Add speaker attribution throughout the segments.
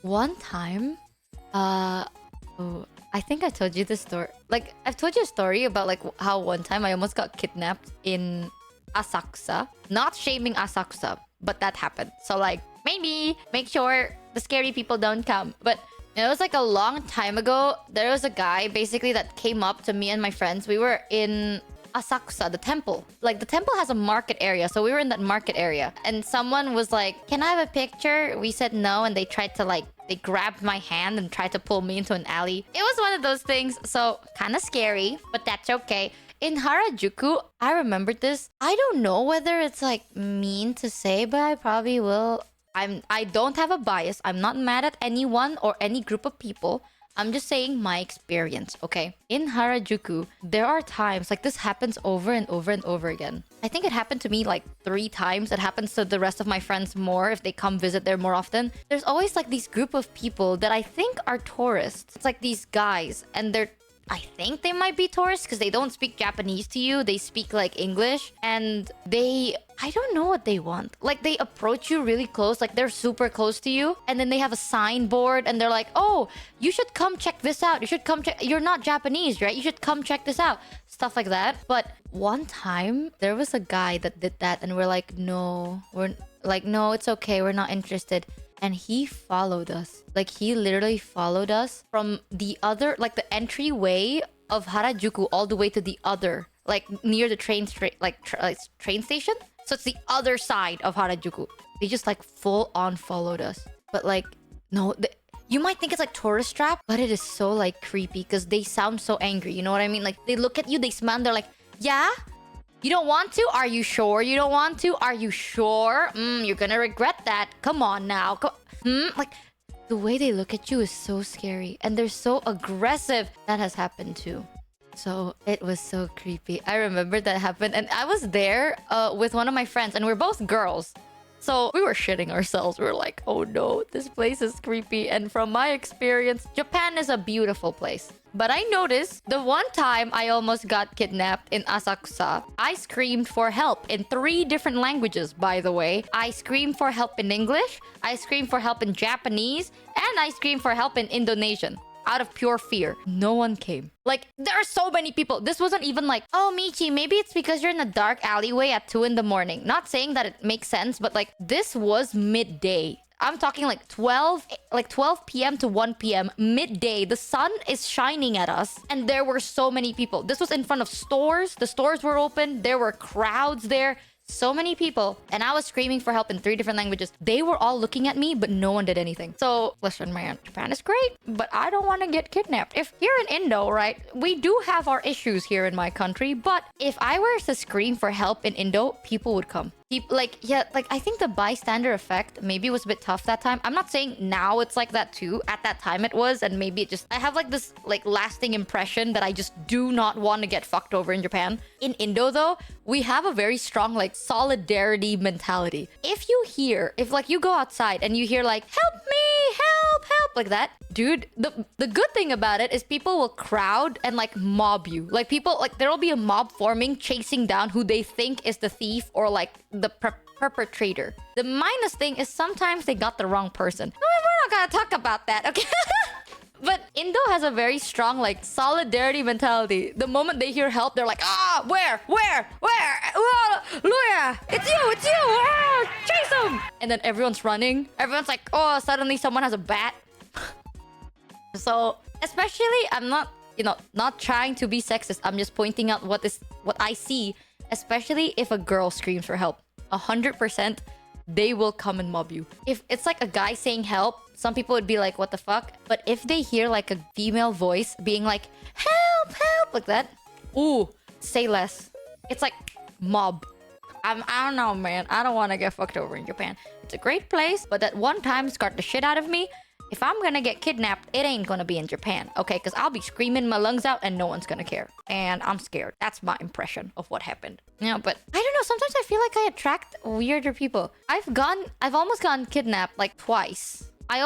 Speaker 1: One time, uh, oh, I think I told you this story. Like, I've told you a story about like how one time I almost got kidnapped in Asakusa. Not shaming Asakusa, but that happened. So like, maybe make sure the scary people don't come. But it was like a long time ago. There was a guy basically that came up to me and my friends. We were in Asakusa, the temple. Like the temple has a market area, so we were in that market area. And someone was like, "Can I have a picture?" We said no, and they tried to like they grabbed my hand and tried to pull me into an alley. It was one of those things, so kind of scary, but that's okay. In Harajuku, I remembered this. I don't know whether it's like mean to say, but I probably will. I don't have a bias. I'm not mad at anyone or any group of people. I'm just saying my experience, okay? In Harajuku, there are times like this happens over and over and over again. I think it happened to me like 3 times. It happens to the rest of my friends more if they come visit there more often. There's always like these group of people that I think are tourists. It's like these guys, and I think they might be tourists because they don't speak Japanese to you. They speak like English, and I don't know what they want. Like they approach you really close, like they're super close to you, and then they have a signboard and they're like, "Oh, you should come check this out. You should come check. You're not Japanese, right? You should come check this out." Stuff like that. But one time there was a guy that did that, and we're like, "No, no, it's okay. We're not interested." And he followed us. Like he literally followed us from the other, like the entryway of Harajuku all the way to the other, like near the train train station. So it's the other side of Harajuku. They just like full on followed us. But like, no, you might think it's like tourist trap, but it is so like creepy because they sound so angry. You know what I mean? Like they look at you, they smile, and they're like, "Yeah? You don't want to? Are you sure you don't want to? Are you sure? You're gonna regret that. Come on now. Like, the way they look at you is so scary. And they're so aggressive. That has happened too. So, it was so creepy. I remember that happened. And I was there with one of my friends. And we're both girls. So, we were shitting ourselves. We were like, "Oh no, this place is creepy." And from my experience, Japan is a beautiful place. But I noticed the one time I almost got kidnapped in Asakusa, I screamed for help in 3 different languages, by the way. I screamed for help in English, I screamed for help in Japanese, and I screamed for help in Indonesian. Out of pure fear. No one came. Like, there are so many people. This wasn't even like, "Oh, Michi, maybe it's because you're in a dark alleyway at 2 in the morning." Not saying that it makes sense, but like, this was midday. I'm talking like 12 p.m. to 1 p.m. midday. The sun is shining at us, and there were so many people. This was in front of stores. The stores were open. There were crowds there. So many people, and I was screaming for help in 3 different languages. They were all looking at me, but no one did anything. So, listen, man, Japan is great, but I don't want to get kidnapped. If you're in Indo, right, we do have our issues here in my country, but if I were to scream for help in Indo, people would come. Like, yeah, like I think the bystander effect maybe was a bit tough that time. I'm not saying now it's like that too. At that time it was, and maybe it just, I have like this like lasting impression that I just do not want to get fucked over in Japan. In Indo though, we have a very strong like solidarity mentality. If like you go outside and you hear like, "Help me, help," like that, dude, the good thing about it is people will crowd and like mob you. Like people, like there'll be a mob forming chasing down who they think is the thief or like the perpetrator. The minus thing is sometimes they got the wrong person. We're not gonna talk about that, okay? But Indo has a very strong like solidarity mentality. The moment they hear help, they're like, "Ah, where? Luya, it's you! Ah, chase him!" And then everyone's running. Everyone's like, "Oh, suddenly someone has a bat." So, especially, I'm not trying to be sexist. I'm just pointing out what I see. Especially if a girl screams for help, 100%, they will come and mob you. If it's like a guy saying help, some people would be like, "What the fuck?" But if they hear like a female voice being like, "Help, help," like that, ooh, say less. It's like mob. I don't know, man. I don't want to get fucked over in Japan. It's a great place, but that one time scarred the shit out of me. If I'm gonna get kidnapped, it ain't gonna be in Japan, okay? Because I'll be screaming my lungs out and no one's gonna care. And I'm scared. That's my impression of what happened. Yeah, but I don't know. Sometimes I feel like I attract weirder people. I've almost gotten kidnapped like twice. I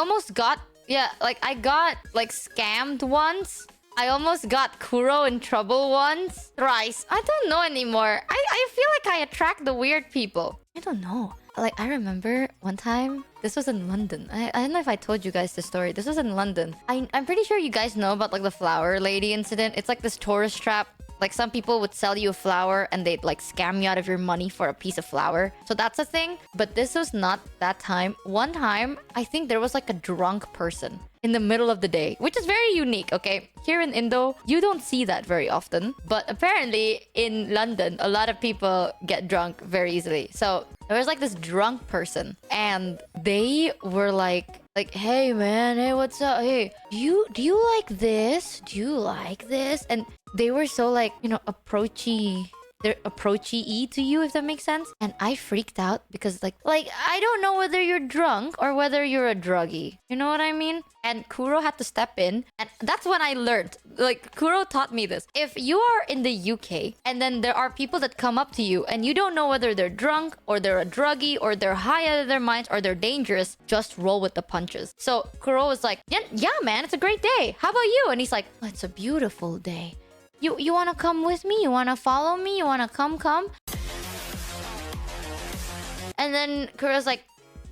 Speaker 1: got like scammed once. I almost got Kuro in trouble once. Thrice. I don't know anymore. I feel like I attract the weird people. I don't know. Like, I remember one time, This was in London. I don't know if I told you guys the story. This was in London. I'm pretty sure you guys know about like the flower lady incident. It's like this tourist trap. Like some people would sell you a flower and they'd like scam you out of your money for a piece of flower. So that's a thing. But this was not that time. One time, I think there was like a drunk person in the middle of the day, which is very unique, okay? Here in Indo, you don't see that very often. But apparently in London, a lot of people get drunk very easily. So there was like this drunk person and they were like, hey man, hey, what's up? Hey, do you like this? Do you like this? And they were so like, you know, approachy. They're approachy to you, if that makes sense. And I freaked out because like I don't know whether you're drunk or whether you're a druggie. You know what I mean? And Kuro had to step in. And that's when I learned. Like, Kuro taught me this. If you are in the UK and then there are people that come up to you and you don't know whether they're drunk or they're a druggie or they're high out of their minds or they're dangerous, just roll with the punches. So Kuro was like, yeah, man, it's a great day. How about you? And he's like, oh, it's a beautiful day. You want to come with me? You want to follow me? You want to come? And then Kuro's like,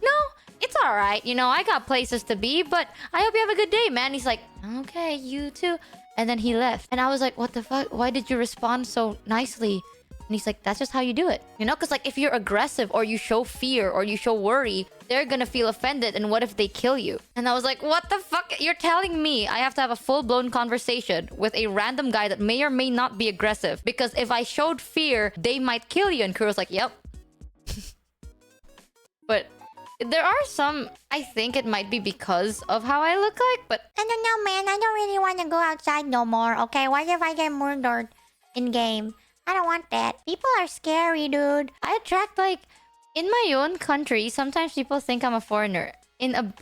Speaker 1: no, it's all right. You know, I got places to be, but I hope you have a good day, man. He's like, okay, you too. And then he left. And I was like, what the fuck? Why did you respond so nicely? And he's like, that's just how you do it. You know, because like if you're aggressive or you show fear or you show worry, they're gonna feel offended. And what if they kill you? And I was like, what the fuck? You're telling me I have to have a full-blown conversation with a random guy that may or may not be aggressive. Because if I showed fear, they might kill you. And Kuro's like, yep. But there are some, I think it might be because of how I look like, but
Speaker 2: I don't know, man. I don't really want to go outside no more, okay? What if I get murdered in-game? I don't want that. People are scary, dude.
Speaker 1: I attract like in my own country, sometimes people think I'm a foreigner.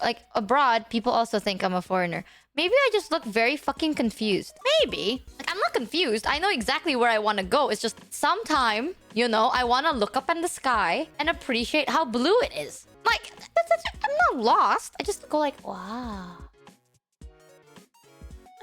Speaker 1: Like abroad, people also think I'm a foreigner. Maybe I just look very fucking confused. Maybe. Like, I'm not confused. I know exactly where I want to go. It's just sometime, you know, I want to look up in the sky and appreciate how blue it is. Like, I'm not lost. I just go like, wow.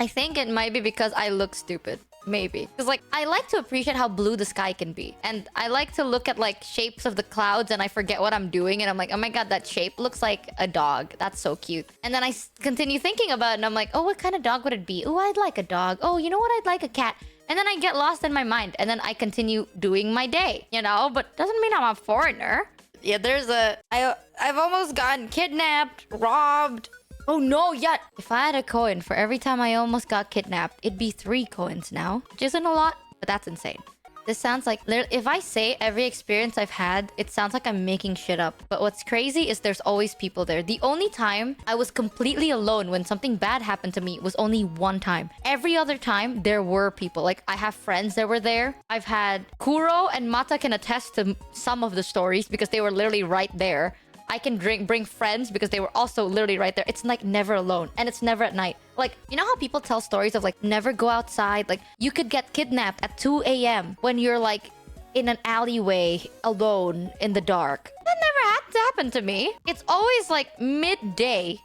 Speaker 1: I think it might be because I look stupid. Maybe. Because, like, I like to appreciate how blue the sky can be. And I like to look at, like, shapes of the clouds and I forget what I'm doing. And I'm like, oh my god, that shape looks like a dog. That's so cute. And then I continue thinking about it and I'm like, oh, what kind of dog would it be? Oh, I'd like a dog. Oh, you know what? I'd like a cat. And then I get lost in my mind. And then I continue doing my day, you know? But doesn't mean I'm a foreigner. Yeah, I've almost gotten kidnapped, robbed. Oh no, yeah. If I had a coin for every time I almost got kidnapped, it'd be 3 coins now. Which isn't a lot, but that's insane. This sounds like... If I say every experience I've had, it sounds like I'm making shit up. But what's crazy is there's always people there. The only time I was completely alone when something bad happened to me was only one time. Every other time, there were people. Like, I have friends that were there. I've had... Kuro and Mata can attest to some of the stories because they were literally right there. I can bring friends because they were also literally right there. It's like never alone. And it's never at night. Like, you know how people tell stories of like, never go outside? Like, you could get kidnapped at 2 a.m. when you're like in an alleyway alone in the dark. That never had to happen to me. It's always like midday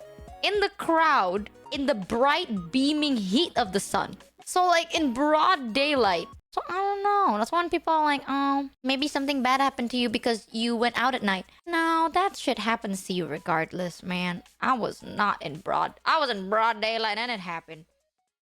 Speaker 1: in the crowd in the bright beaming heat of the sun. So like in broad daylight. So I don't know. That's when people are like, oh, maybe something bad happened to you because you went out at night. No, that shit happens to you regardless, man. I was in broad daylight and it happened.